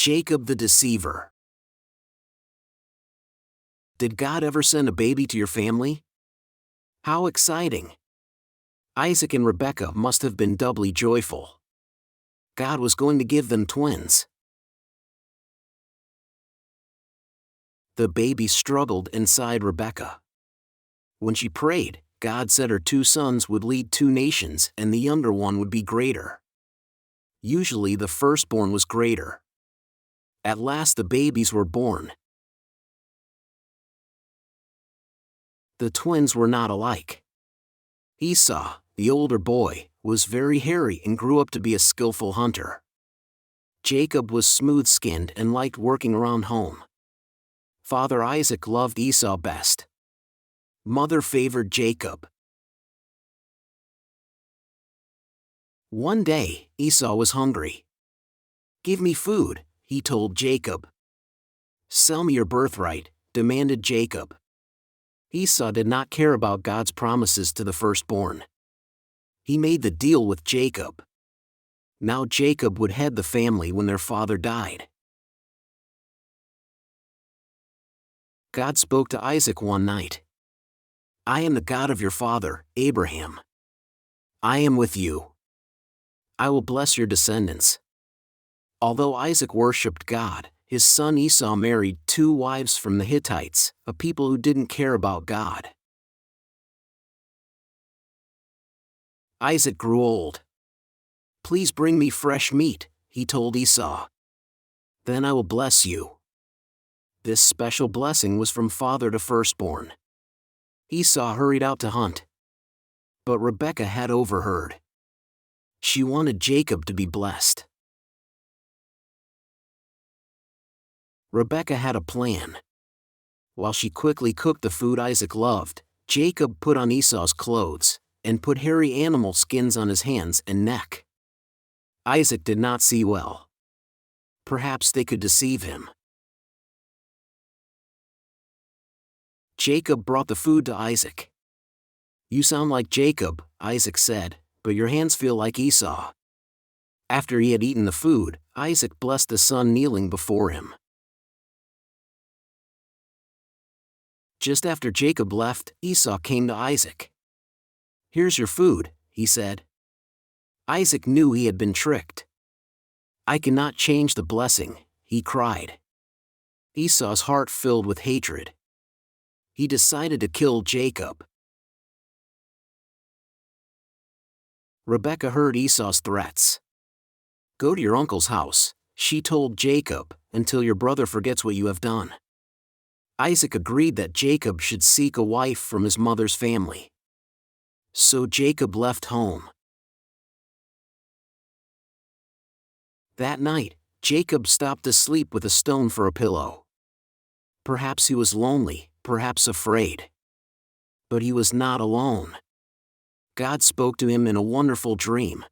Jacob the Deceiver. Did God ever send a baby to your family? How exciting! Isaac and Rebekah must have been doubly joyful. God was going to give them twins. The baby struggled inside Rebekah. When she prayed, God said her 2 sons would lead 2 nations and the younger one would be greater. Usually the firstborn was greater. At last the babies were born. The twins were not alike. Esau, the older boy, was very hairy and grew up to be a skillful hunter. Jacob was smooth-skinned and liked working around home. Father Isaac loved Esau best. Mother favored Jacob. One day, Esau was hungry. "Give me food," he told Jacob. "Sell me your birthright," demanded Jacob. Esau did not care about God's promises to the firstborn. He made the deal with Jacob. Now Jacob would head the family when their father died. God spoke to Isaac one night. "I am the God of your father, Abraham. I am with you. I will bless your descendants." Although Isaac worshipped God, his son Esau married 2 wives from the Hittites, a people who didn't care about God. Isaac grew old. "Please bring me fresh meat," he told Esau. "Then I will bless you." This special blessing was from father to firstborn. Esau hurried out to hunt. But Rebekah had overheard. She wanted Jacob to be blessed. Rebekah had a plan. While she quickly cooked the food Isaac loved, Jacob put on Esau's clothes, and put hairy animal skins on his hands and neck. Isaac did not see well. Perhaps they could deceive him. Jacob brought the food to Isaac. "You sound like Jacob," Isaac said, "but your hands feel like Esau." After he had eaten the food, Isaac blessed the son kneeling before him. Just after Jacob left, Esau came to Isaac. "Here's your food," he said. Isaac knew he had been tricked. "I cannot change the blessing," he cried. Esau's heart filled with hatred. He decided to kill Jacob. Rebekah heard Esau's threats. "Go to your uncle's house," she told Jacob, "until your brother forgets what you have done." Isaac agreed that Jacob should seek a wife from his mother's family. So Jacob left home. That night, Jacob stopped to sleep with a stone for a pillow. Perhaps he was lonely, perhaps afraid. But he was not alone. God spoke to him in a wonderful dream.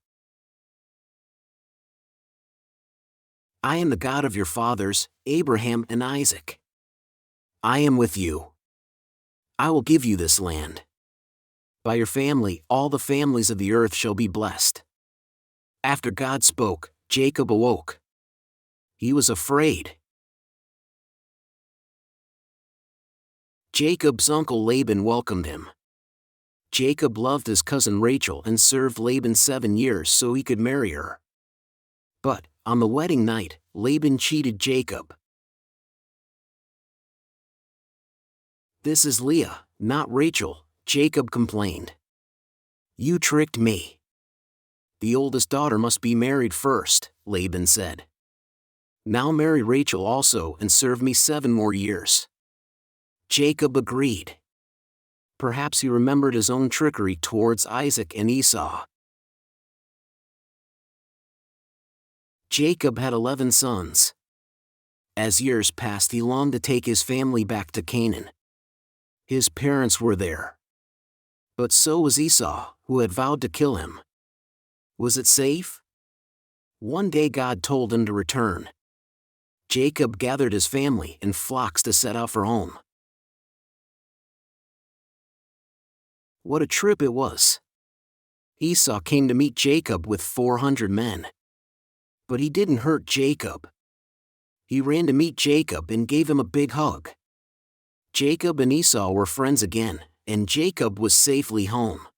"I am the God of your fathers, Abraham and Isaac. I am with you. I will give you this land. By your family, all the families of the earth shall be blessed." After God spoke, Jacob awoke. He was afraid. Jacob's uncle Laban welcomed him. Jacob loved his cousin Rachel and served Laban 7 years so he could marry her. But, on the wedding night, Laban cheated Jacob. "This is Leah, not Rachel," Jacob complained. "You tricked me." "The oldest daughter must be married first," Laban said. "Now marry Rachel also and serve me 7 more years." Jacob agreed. Perhaps he remembered his own trickery towards Isaac and Esau. Jacob had 11 sons. As years passed, he longed to take his family back to Canaan. His parents were there. But so was Esau, who had vowed to kill him. Was it safe? One day God told him to return. Jacob gathered his family in flocks to set out for home. What a trip it was! Esau came to meet Jacob with 400 men. But he didn't hurt Jacob. He ran to meet Jacob and gave him a big hug. Jacob and Esau were friends again, and Jacob was safely home.